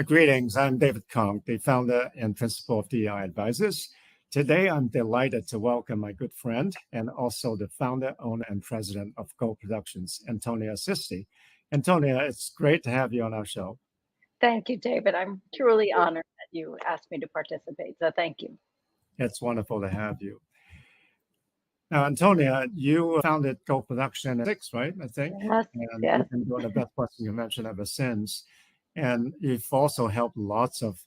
Greetings, I'm David Kong, the founder and principal of DEI Advisors. Today, I'm delighted to welcome my good friend and also the founder, owner, and president of Go Productions, Antonia Sisti. Antonia, it's great to have you on our show. Thank you, David. I'm truly honored that you asked me to participate, so thank you. It's wonderful to have you. Now, Antonia, you founded Go Production at 6, right, I think? Yes, And yes. you've been doing the Best Western Convention ever since. And you've also helped lots of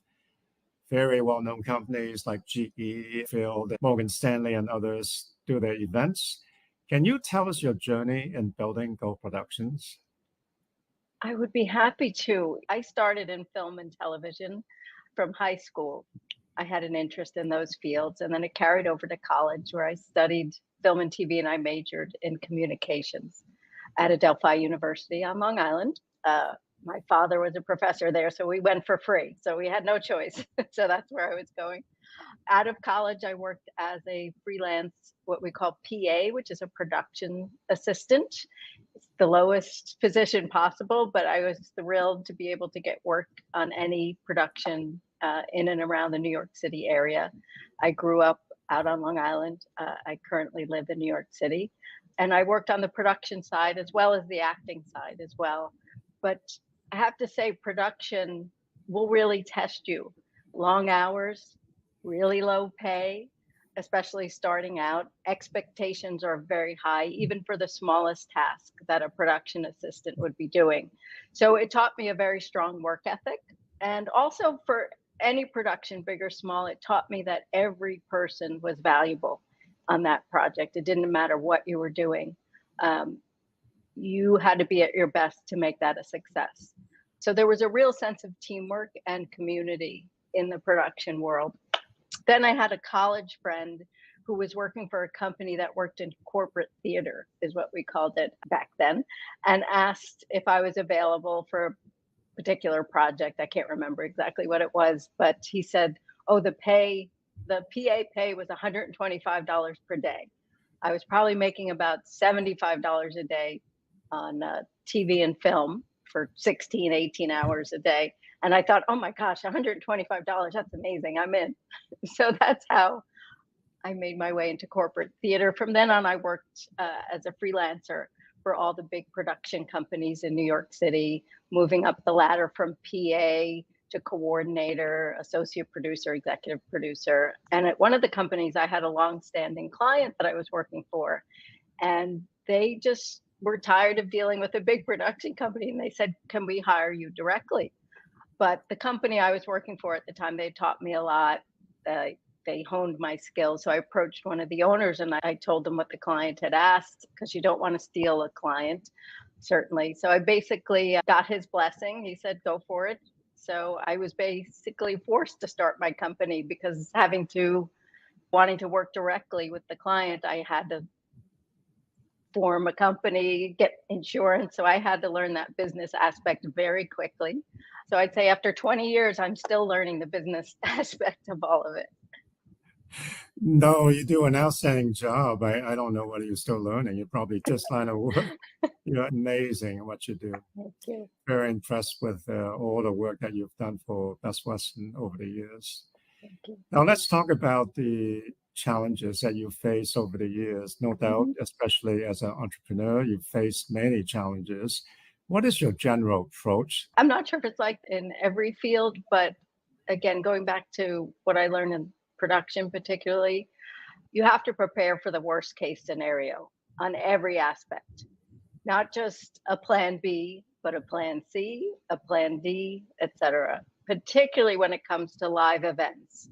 very well-known companies like GE, Field, Morgan Stanley, and others do their events. Can you tell us your journey in building Go Productions? I would be happy to. I started in film and television from high school. I had an interest in those fields, and then it carried over to college where I studied film and TV, and I majored in communications at Adelphi University on Long Island. My father was a professor there, so we went for free. So we had no choice. So that's where I was going. Out of college, I worked as a freelance, what we call PA, which is a production assistant. It's the lowest position possible, but I was thrilled to be able to get work on any production in and around the New York City area. I grew up out on Long Island. I currently live in New York City. And I worked on the production side as well as the acting side as well. But I have to say, production will really test you. Long hours, really low pay, especially starting out. Expectations are very high, even for the smallest task that a production assistant would be doing. So it taught me a very strong work ethic. And also for any production, big or small, it taught me that every person was valuable on that project. It didn't matter what you were doing. You had to be at your best to make that a success. So there was a real sense of teamwork and community in the production world. Then I had a college friend who was working for a company that worked in corporate theater, is what we called it back then, and asked if I was available for a particular project. I can't remember exactly what it was, but he said, oh, the PA pay was $125 per day. I was probably making about $75 a day on TV and film for 16, 18 hours a day. And I thought, oh my gosh, $125, that's amazing, I'm in. So that's how I made my way into corporate theater. From then on, I worked as a freelancer for all the big production companies in New York City, moving up the ladder from PA to coordinator, associate producer, executive producer. And at one of the companies, I had a long-standing client that I was working for, and they just were tired of dealing with a big production company, and they said, can we hire you directly? But the company I was working for at the time, they taught me a lot. They honed my skills. So I approached one of the owners and I told them what the client had asked, because you don't want to steal a client, certainly. So I basically got his blessing. He said, go for it. So I was basically forced to start my company, because wanting to work directly with the client, I had to form a company, get insurance. So I had to learn that business aspect very quickly. So I'd say after 20 years, I'm still learning the business aspect of all of it. No, you do an outstanding job. I don't know whether you're still learning. You're probably just line of work. You're amazing at what you do. Thank you. Very impressed with all the work that you've done for Best Western over the years. Thank you. Now let's talk about the challenges that you face over the years. No doubt, especially as an entrepreneur, you've faced many challenges. What is your general approach? I'm not sure if it's like in every field, but again, going back to what I learned in production particularly, you have to prepare for the worst case scenario on every aspect, not just a plan B, but a plan C, a plan D, etc. Particularly when it comes to live events.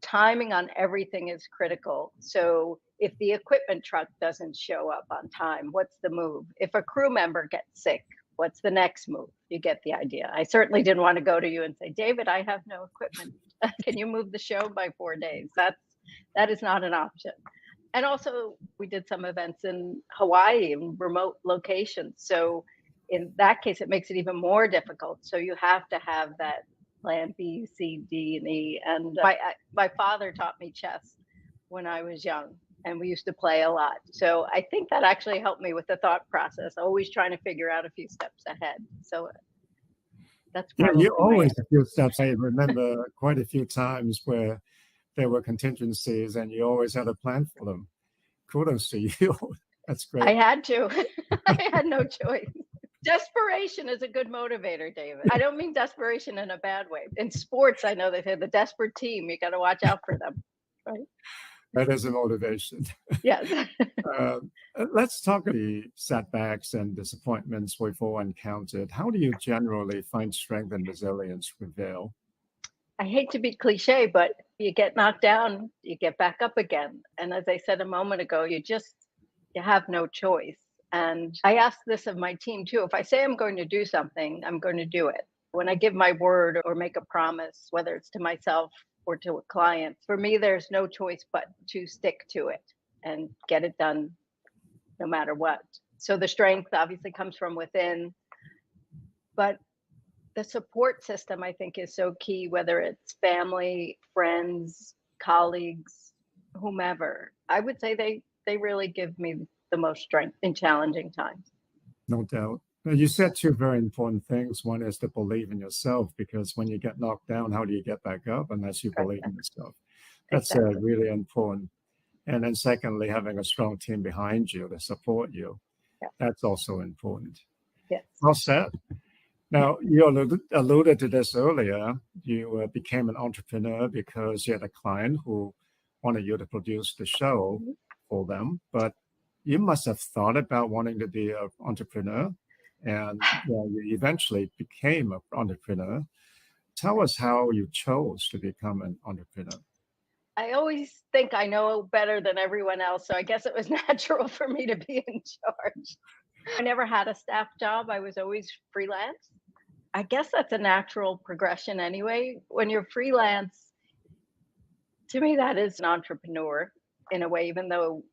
Timing on everything is critical. So if the equipment truck doesn't show up on time, what's the move? If a crew member gets sick, what's the next move? You get the idea. I certainly didn't want to go to you and say, David, I have no equipment. Can you move the show by 4 days? That is not an option. And also, we did some events in Hawaii in remote locations. So in that case, it makes it even more difficult. So you have to have that plan B, C, D, and E. And my father taught me chess when I was young, and we used to play a lot. So I think that actually helped me with the thought process, always trying to figure out a few steps ahead. So That's Yeah, probably you my always answer. a few steps. I remember quite a few times where there were contingencies and you always had a plan for them. Kudos to you. That's I great. had to. I had no choice. Desperation is a good motivator, David. I don't mean desperation in a bad way. In sports, I know they say the desperate team, you got to watch out for them. Right? That is a motivation. Yes. Let's talk the setbacks and disappointments we've all encountered. How do you generally find strength and resilience prevail? I hate to be cliche, but you get knocked down, you get back up again. And as I said a moment ago, you have no choice. And I ask this of my team too. If I say I'm going to do something, I'm going to do it. When I give my word or make a promise, whether it's to myself or to a client, for me, there's no choice but to stick to it and get it done no matter what. So the strength obviously comes from within, but the support system, I think, is so key, whether it's family, friends, colleagues, whomever. I would say they really give me the most strength in challenging times. No doubt. Now, you said two very important things. One is to believe in yourself, because when you get knocked down, how do you get back up unless you Right. believe in yourself? That's Exactly. really important. And then secondly, having a strong team behind you to support you. Yeah. That's also important. Yes. Well said. Now, you alluded to this earlier. You became an entrepreneur because you had a client who wanted you to produce the show Mhm. for them, but you must have thought about wanting to be an entrepreneur, and you eventually became an entrepreneur. Tell us how you chose to become an entrepreneur. I always think I know better than everyone else, so I guess it was natural for me to be in charge. I never had a staff job. I was always freelance. I guess that's a natural progression anyway. When you're freelance, to me, that is an entrepreneur in a way, even though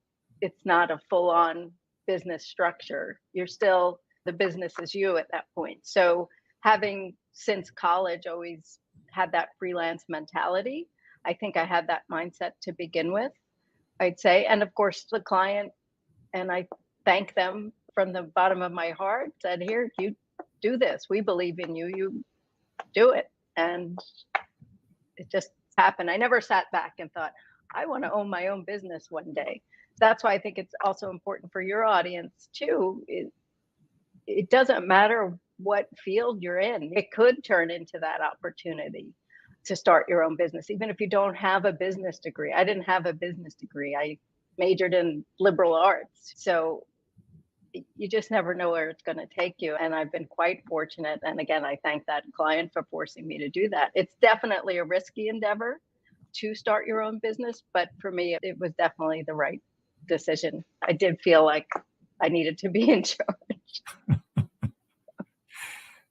it's not a full on business structure. You're still the business is you at that point. So, having since college always had that freelance mentality, I think I had that mindset to begin with, I'd say. And of course, the client, and I thank them from the bottom of my heart, said, "Here, you do this. We believe in you. You do it." And it just happened. I never sat back and thought, I want to own my own business one day. That's why I think it's also important for your audience too. It doesn't matter what field you're in, it could turn into that opportunity to start your own business, even if you don't have a business degree. I didn't have a business degree. I majored in liberal arts. So you just never know where it's going to take you. And I've been quite fortunate. And again, I thank that client for forcing me to do that. It's definitely a risky endeavor to start your own business, but for me, it was definitely the right decision. I did feel like I needed to be in charge.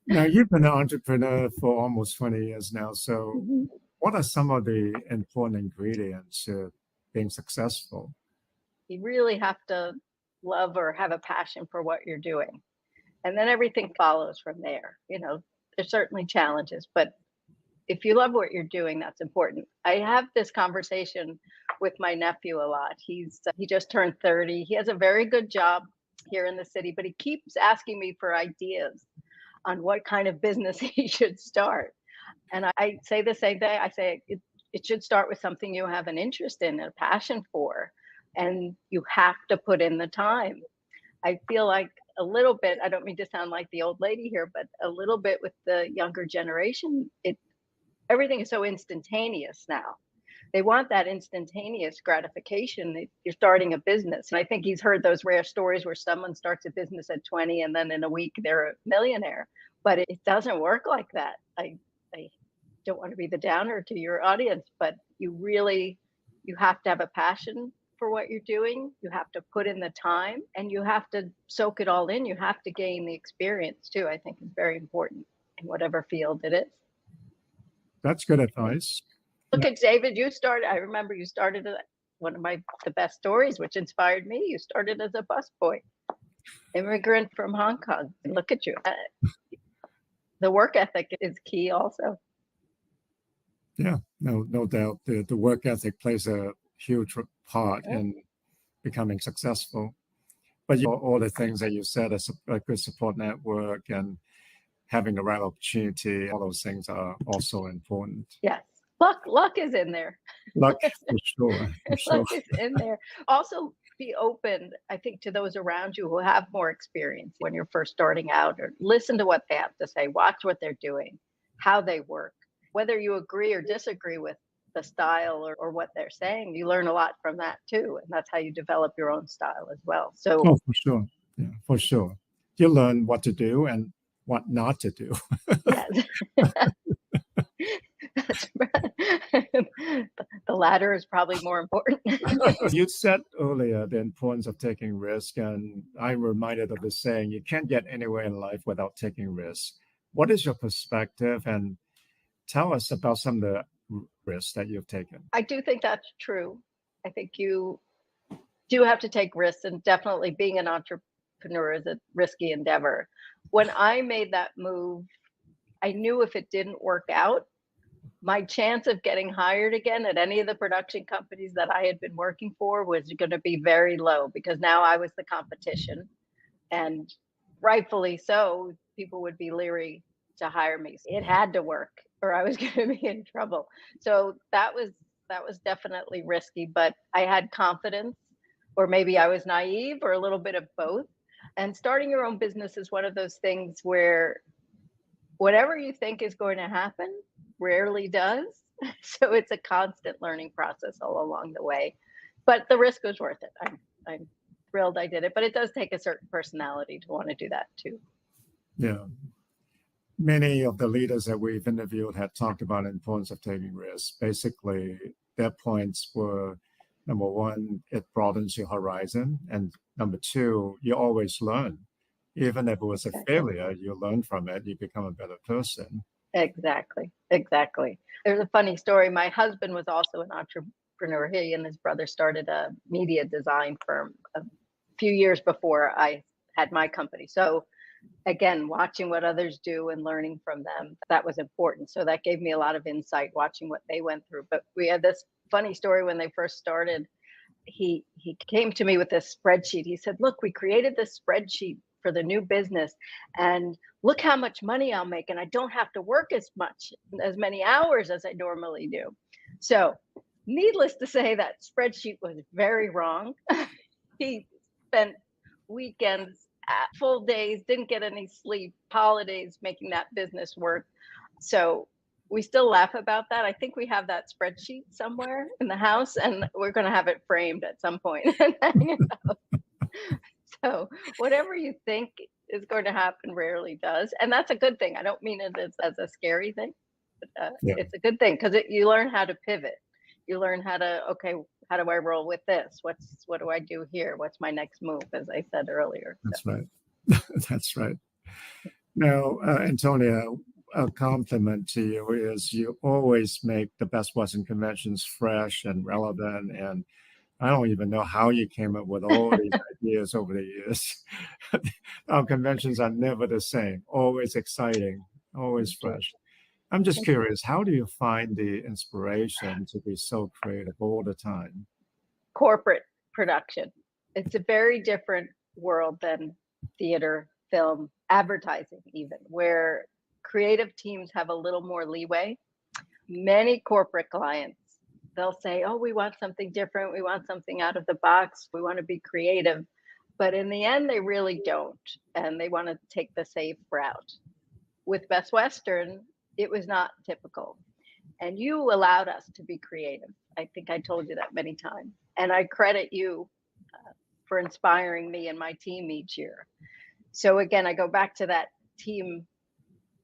Now, you've been an entrepreneur for almost 20 years now. So, Mhm. what are some of the important ingredients to being successful? You really have to love or have a passion for what you're doing. And then everything follows from there. There's certainly challenges, but if you love what you're doing, that's important. I have this conversation with my nephew a lot. He just turned 30. He has a very good job here in the city, but he keeps asking me for ideas on what kind of business he should start. And I say the same thing. I say it should start with something you have an interest in, a passion for, and you have to put in the time. I feel like a little bit, I don't mean to sound like the old lady here, but a little bit with the younger generation, everything is so instantaneous now. They want that instantaneous gratification if you're starting a business. And I think he's heard those rare stories where someone starts a business at 20 and then in a week they're a millionaire. But it doesn't work like that. I don't want to be the downer to your audience, but you have to have a passion for what you're doing. You have to put in the time and you have to soak it all in. You have to gain the experience too, I think is very important in whatever field it is. That's good advice. Look at David, I remember you started one of the best stories, which inspired me. You started as a busboy, immigrant from Hong Kong. And look at you. The work ethic is key also. Yeah, no doubt. The work ethic plays a huge part Yeah. in becoming successful. But all the things that you said, a good support network and having the right opportunity, all those things are also important. Yes. Luck is in there. Luck, for sure, for Luck sure. is in there. Also, be open, I think, to those around you who have more experience when you're first starting out, or listen to what they have to say, watch what they're doing, how they work. Whether you agree or disagree with the style or what they're saying, you learn a lot from that too. And that's how you develop your own style as well. So, Oh, for sure. Yeah, for sure. You learn what to do and what not to do. yes. That's right. The latter is probably more important. You said earlier the importance of taking risk, and I'm reminded of the saying, you can't get anywhere in life without taking risks. What is your perspective? And tell us about some of the risks that you've taken. I do think that's true. I think you do have to take risks, and definitely being an entrepreneur is a risky endeavor. When I made that move, I knew if it didn't work out, my chance of getting hired again at any of the production companies that I had been working for was going to be very low, because now I was the competition, and rightfully so, people would be leery to hire me. It had to work or I was going to be in trouble. So that was definitely risky, but I had confidence, or maybe I was naive, or a little bit of both. And starting your own business is one of those things where whatever you think is going to happen rarely does. So it's a constant learning process all along the way. But the risk was worth it. I'm thrilled I did it, but it does take a certain personality to want to do that too. Yeah. Many of the leaders that we've interviewed had talked about the importance of taking risks. Basically, their points were number one, it broadens your horizon. And number two, you always learn. Even if it was a Exactly. failure, you learn from it, you become a better person. Exactly. Exactly. There's a funny story. My husband was also an entrepreneur. He and his brother started a media design firm a few years before I had my company. So again, watching what others do and learning from them, that was important. So that gave me a lot of insight watching what they went through. But we had this funny story when they first started. He came to me with this spreadsheet. He said, "Look, we created this spreadsheet for the new business, and look how much money I'll make, and I don't have to work as many hours as I normally do." So, needless to say, that spreadsheet was very wrong. He spent weekends, full days, didn't get any sleep, holidays making that business work. So we still laugh about that. I think we have that spreadsheet somewhere in the house, and we're going to have it framed at some point and hang it up. So whatever you think is going to happen rarely does, and that's a good thing. I don't mean it as a scary thing. Yeah, It's a good thing because you learn how to pivot. You learn how to, okay, how do I roll with this? What do I do here? What's my next move? As I said earlier. that's right. That's right. Now, Antonia, a compliment to you is you always make the Best Western conventions fresh and relevant. And I don't even know how you came up with all these ideas over the years. Our conventions are never the same, always exciting, always fresh. I'm just curious, how do you find the inspiration to be so creative all the time? Corporate production. It's a very different world than theater, film, advertising, even, where creative teams have a little more leeway. Many corporate clients, they'll say, "Oh, we want something different. We want something out of the box. We want to be creative." But in the end, they really don't. And they want to take the safe route. With Best Western, it was not typical. And you allowed us to be creative. I think I told you that many times. And I credit you for inspiring me and my team each year. So again, I go back to that team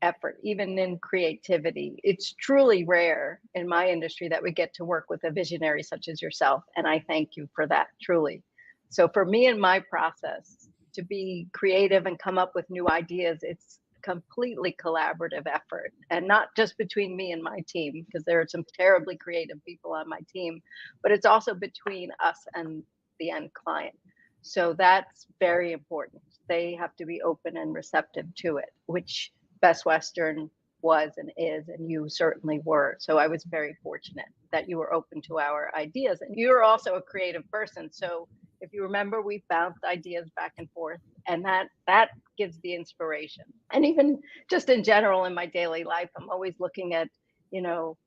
effort, even in creativity. It's truly rare in my industry that we get to work with a visionary such as yourself. And I thank you for that, truly. So for me and my process to be creative and come up with new ideas, it's completely collaborative effort, and not just between me and my team, because there are some terribly creative people on my team, but it's also between us and the end client. So that's very important. They have to be open and receptive to it, which Best Western was and is, and you certainly were. So I was very fortunate that you were open to our ideas. And you're also a creative person. So If you remember, we bounced ideas back and forth, and that gives the inspiration. And even just in general in my daily life, I'm always looking at, you know,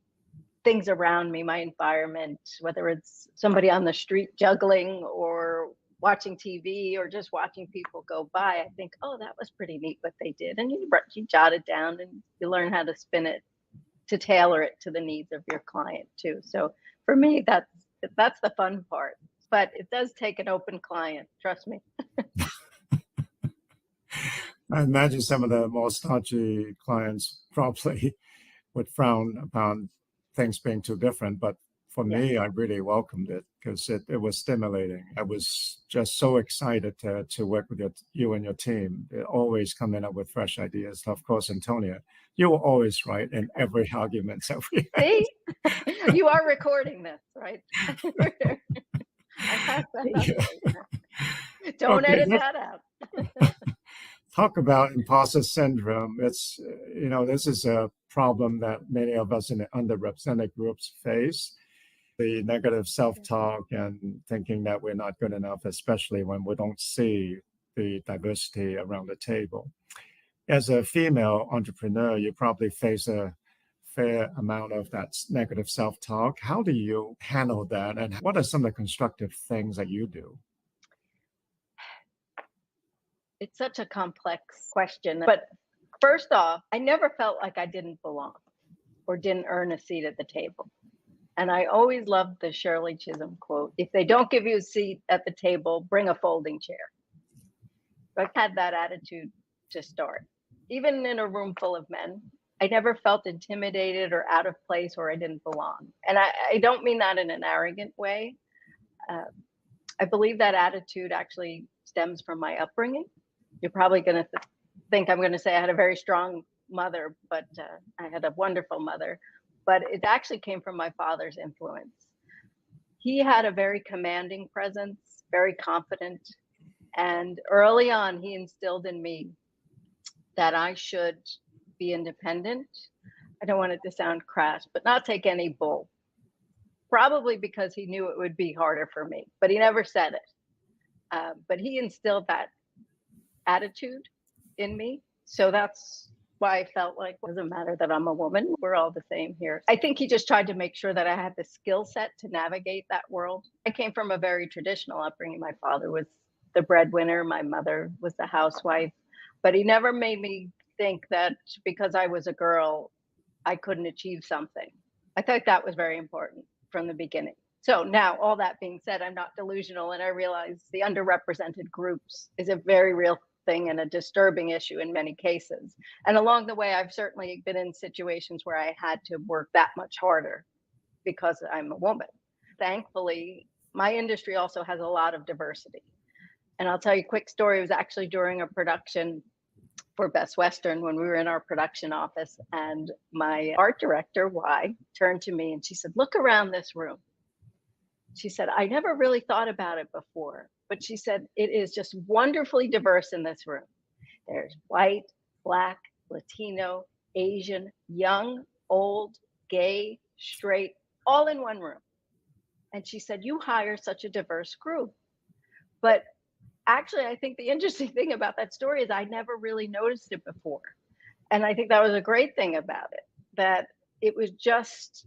things around me, my environment, whether it's somebody on the street juggling or watching TV or just watching people go by. I think, oh, that was pretty neat what they did. And you jot it down and you learn how to spin it to tailor it to the needs of your client too. So for me, that's the fun part. But it does take an open client, trust me. I imagine some of the more stodgy clients probably would frown upon things being too different. But for Yeah. me, I really welcomed it because it was stimulating. I was just so excited to work with you and your team. They're always coming up with fresh ideas. Of course, Antonia, you were always right in every argument that we had. See, you are recording this, right? I have that out Yeah. there. Don't Okay, edit that out. talk about imposter syndrome. It's, this is a problem that many of us in the underrepresented groups face. The negative self-talk and thinking that we're not good enough, especially when we don't see the diversity around the table. As a female entrepreneur, you probably face a fair amount of that negative self-talk. How do you handle that? And what are some of the constructive things that you do? It's such a complex question. But first off, I never felt like I didn't belong or didn't earn a seat at the table. And I always loved the Shirley Chisholm quote, if they don't give you a seat at the table, bring a folding chair. So I had that attitude to start. Even in a room full of men, I never felt intimidated or out of place or I didn't belong. And I don't mean that in an arrogant way. I believe that attitude actually stems from my upbringing. You're probably going to think I'm going to say I had a very strong mother, but I had a wonderful mother. But it actually came from my father's influence. He had a very commanding presence, very confident. And early on, he instilled in me that I should be independent. I don't want it to sound crass, but not take any bull. Probably because he knew it would be harder for me, but he never said it. But he instilled that attitude in me. So that's why I felt like it doesn't matter that I'm a woman. We're all the same here. I think he just tried to make sure that I had the skill set to navigate that world. I came from a very traditional upbringing. My father was the breadwinner. My mother was the housewife. But he never made me think that because I was a girl, I couldn't achieve something. I thought that was very important from the beginning. So now, all that being said, I'm not delusional, and I realize the underrepresented groups is a very real thing and a disturbing issue in many cases. And along the way, I've certainly been in situations where I had to work that much harder because I'm a woman. Thankfully, my industry also has a lot of diversity. And I'll tell you a quick story. It was actually during a production for Best Western when we were in our production office, and my art director, Y, turned to me and she said, look around this room. She said, I never really thought about it before, but she said, it is just wonderfully diverse in this room. There's white, Black, Latino, Asian, young, old, gay, straight, all in one room. And she said, you hire such a diverse group. But actually, I think the interesting thing about that story is I never really noticed it before. And I think that was a great thing about it, that it was just,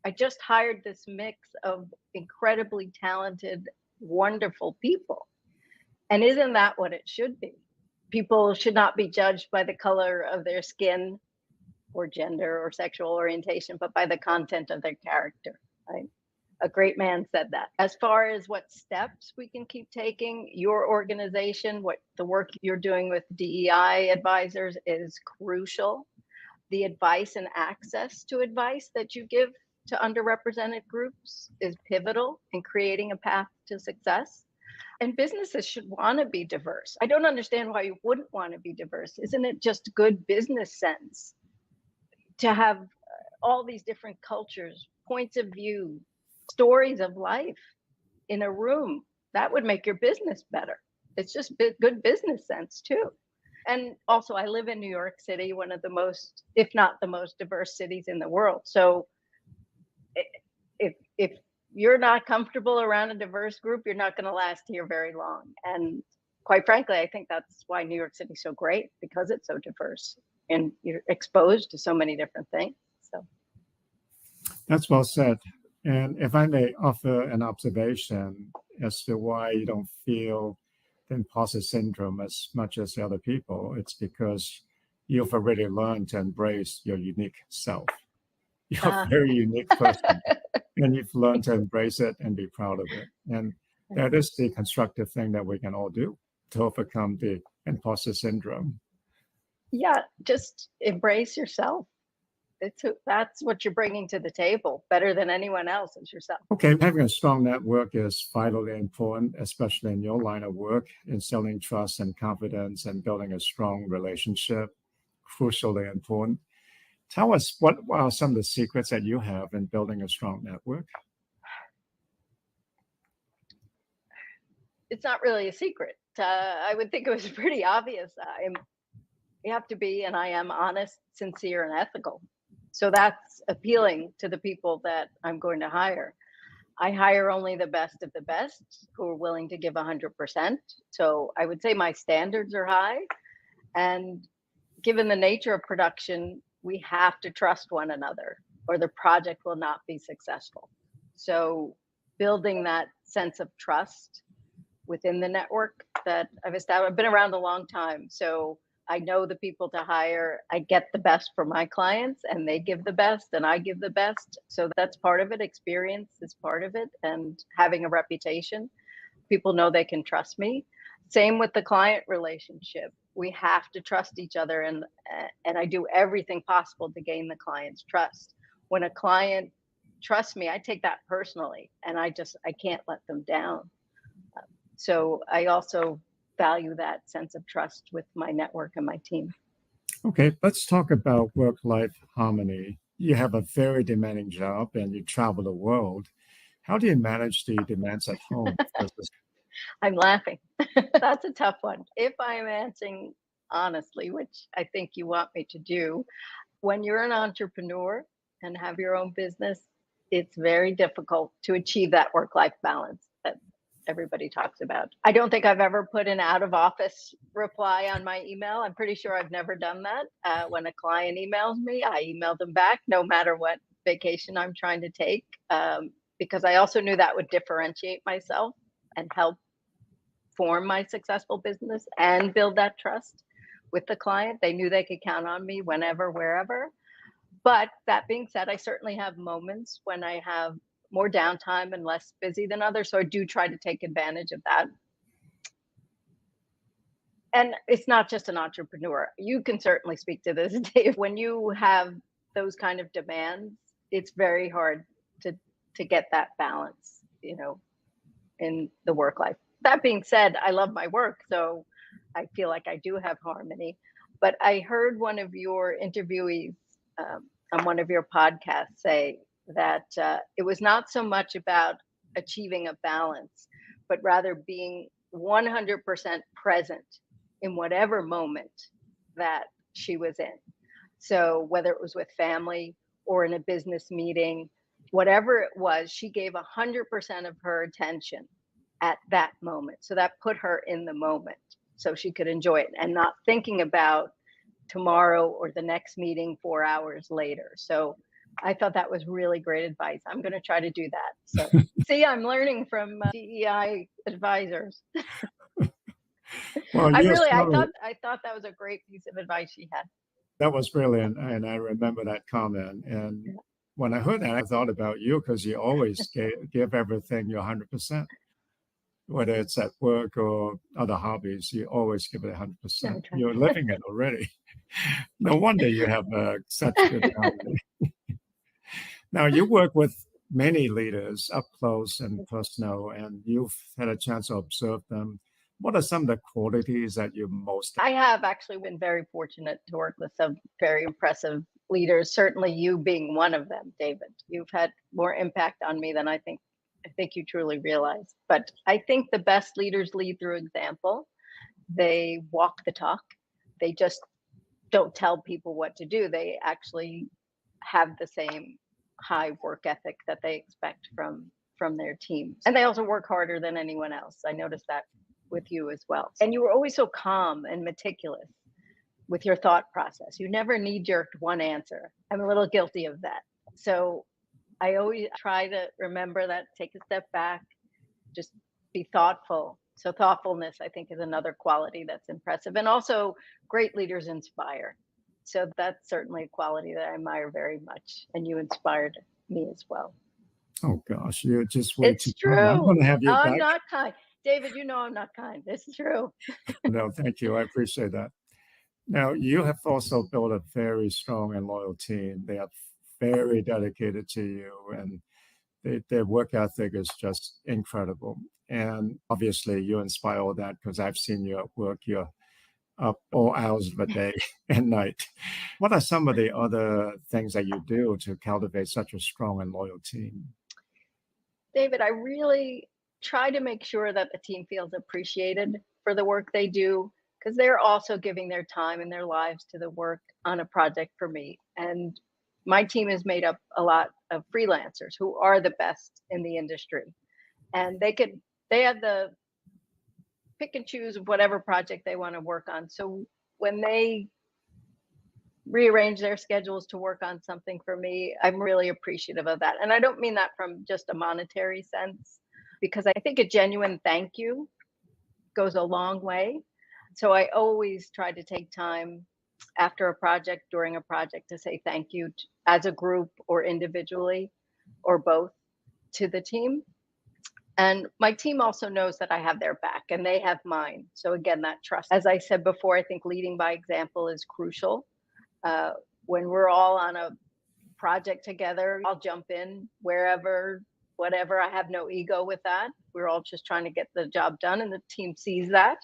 I just hired this mix of incredibly talented, wonderful people. And isn't that what it should be? People should not be judged by the color of their skin or gender or sexual orientation, but by the content of their character, right? A great man said that. As far as what steps we can keep taking, your organization, what the work you're doing with DEI advisors is crucial. The advice and access to advice that you give to underrepresented groups is pivotal in creating a path to success. And businesses should want to be diverse. I don't understand why you wouldn't want to be diverse. Isn't it just good business sense to have all these different cultures, points of view, stories of life in a room? That would make your business better. It's just good business sense too. And also, I live in New York City, one of the most, if not the most diverse cities in the world. So if you're not comfortable around a diverse group, you're not going to last here very long. And quite frankly, I think that's why New York City is so great, because it's so diverse and you're exposed to so many different things. So That's well said. And if I may offer an observation as to why you don't feel the imposter syndrome as much as the other people, it's because you've already learned to embrace your unique self. You're a very unique person, and you've learned to embrace it and be proud of it. And that is the constructive thing that we can all do to overcome the imposter syndrome. yeah, just embrace yourself. That's what you're bringing to the table. Better than anyone else is yourself. Okay, having a strong network is vitally important, especially in your line of work, instilling trust and confidence and building a strong relationship, crucially important. Tell us, what are some of the secrets that you have in building a strong network? It's not really a secret. I would think it was pretty obvious. You have to be, and I am, honest, sincere, and ethical. So that's appealing to the people that I'm going to hire. I hire only the best of the best who are willing to give 100%. So I would say my standards are high. And given the nature of production, we have to trust one another or the project will not be successful. So building that sense of trust within the network that I've established, I've been around a long time. So I know the people to hire. I get the best for my clients and they give the best and I give the best. So that's part of it. Experience is part of it, and having a reputation. People know they can trust me. Same with the client relationship. We have to trust each other, and I do everything possible to gain the client's trust. When a client trusts me, I take that personally and I can't let them down. So I also value that sense of trust with my network and my team. Okay, let's talk about work-life harmony. You have a very demanding job and you travel the world. How do you manage the demands at home versus? I'm laughing. That's a tough one. If I'm answering honestly, which I think you want me to do, when you're an entrepreneur and have your own business, it's very difficult to achieve that work-life balance that everybody talks about. I don't think I've ever put an out of office reply on my email. I'm pretty sure I've never done that. When a client emails me, I email them back no matter what vacation I'm trying to take, because I also knew that would differentiate myself and help form my successful business and build that trust with the client. They knew they could count on me whenever, wherever. But that being said, I certainly have moments when I have more downtime and less busy than others. So I do try to take advantage of that. And it's not just an entrepreneur. You can certainly speak to this, Dave. When you have those kind of demands, it's very hard to get that balance, in the work life. That being said, I love my work, so I feel like I do have harmony. But I heard one of your interviewees on one of your podcasts say that it was not so much about achieving a balance, but rather being 100% present in whatever moment that she was in. So whether it was with family or in a business meeting, whatever it was, she gave 100% of her attention at that moment. So that put her in the moment so she could enjoy it and not thinking about tomorrow or the next meeting 4 hours later. So I thought that was really great advice. I'm going to try to do that. So see, I'm learning from DEI advisors. Well, I thought that was a great piece of advice she had. that was brilliant, and I remember that comment. And when I heard that, I thought about you because you always give everything your 100%. Whether it's at work or other hobbies, you always give it 100%. You're living it already. No wonder you have such good harmony. Now, you work with many leaders up close and personal, and you've had a chance to observe them. What are some of the qualities that you most? I have actually been very fortunate to work with some very impressive leaders, certainly you being one of them, David. You've had more impact on me than I think you truly realize. But I think the best leaders lead through example. They walk the talk. They just don't tell people what to do. They actually have the same high work ethic that they expect from from their teams. And they also work harder than anyone else. I noticed that with you as well. And you were always so calm and meticulous with your thought process. You never knee jerked one answer. I'm a little guilty of that. So I always try to remember that, take a step back, just be thoughtful. So thoughtfulness, I think, is another quality that's impressive. And also great leaders inspire. So that's certainly a quality that I admire very much. And you inspired me as well. Oh gosh, you're just way It's too true. kind. I'm going to have you I'm back. not kind. David, you know I'm not kind. It's true. No, thank you. I appreciate that. Now, you have also built a very strong and loyal team. They are very dedicated to you, and their work ethic is just incredible. And obviously, you inspire all that because I've seen you at work. You're up all hours of the day and night. What are some of the other things that you do to cultivate such a strong and loyal team? David, I really try to make sure that the team feels appreciated for the work they do because they're also giving their time and their lives to the work on a project for me. And my team is made up a lot of freelancers who are the best in the industry. And they have the pick and choose of whatever project they want to work on. So when they rearrange their schedules to work on something for me, I'm really appreciative of that. And I don't mean that from just a monetary sense, because I think a genuine thank you goes a long way. So I always try to take time after a project, during a project, to say thank you as a group or individually or both to the team. And my team also knows that I have their back and they have mine. So again, that trust. As I said before, I think leading by example is crucial. Uh, when we're all on a project together, I'll jump in wherever, whatever. I have no ego with that. We're all just trying to get the job done, and the team sees that.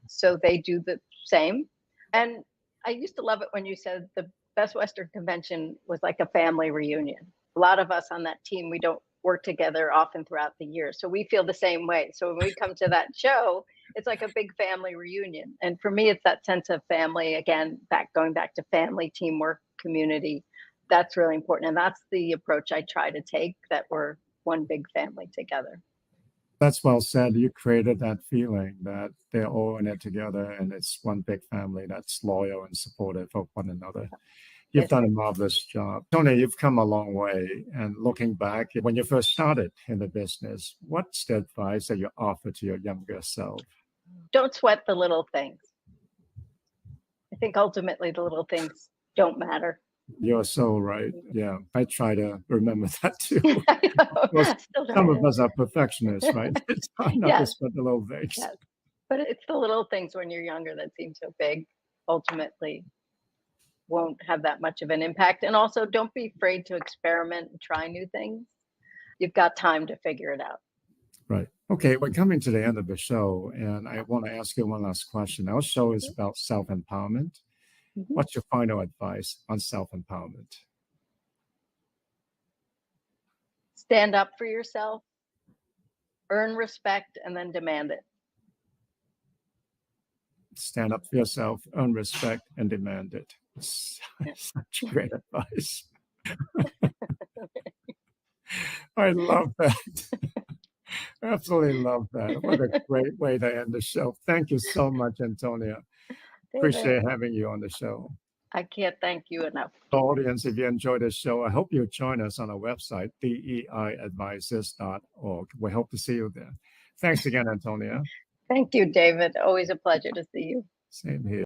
So they do the same. And I used to love it when you said the Best Western Convention was like a family reunion. A lot of us on that team, we don't work together often throughout the year. So we feel the same way. So when we come to that show, it's like a big family reunion. And for me, it's that sense of family, again, going back to family, teamwork, community. That's really important. And that's the approach I try to take, that we're one big family together. That's well said. You created that feeling that they're all in it together and it's one big family that's loyal and supportive of one another. You've Yes. done a marvelous job. Tony, you've come a long way. And looking back, when you first started in the business, what's the advice that you offer to your younger self? Don't sweat the little things. I think ultimately the little things don't matter. You're so right. Yeah, I try to remember that too. I know. Because Still some trying of to. us are perfectionists, right? It's hard not to Yes, sweat the little things. yes. But it's the little things when you're younger that seem so big, ultimately won't have that much of an impact. And also, don't be afraid to experiment and try new things. You've got time to figure it out. Right. Okay, we're coming to the end of the show, and I want to ask you one last question. Our show is about self-empowerment. Mhm. What's your final advice on self-empowerment? Stand up for yourself, earn respect, and then demand it. Stand up for yourself, earn respect, and demand it. Such great advice. I love that. Absolutely love that. What a great way to end the show. Thank you so much, Antonia. David, Appreciate having you on the show. I can't thank you enough. Audience, if you enjoyed this show, I hope you join us on our website, deiadvisors.org. We hope to see you there. Thanks again, Antonia. Thank you, David. Always a pleasure to see you. Same here.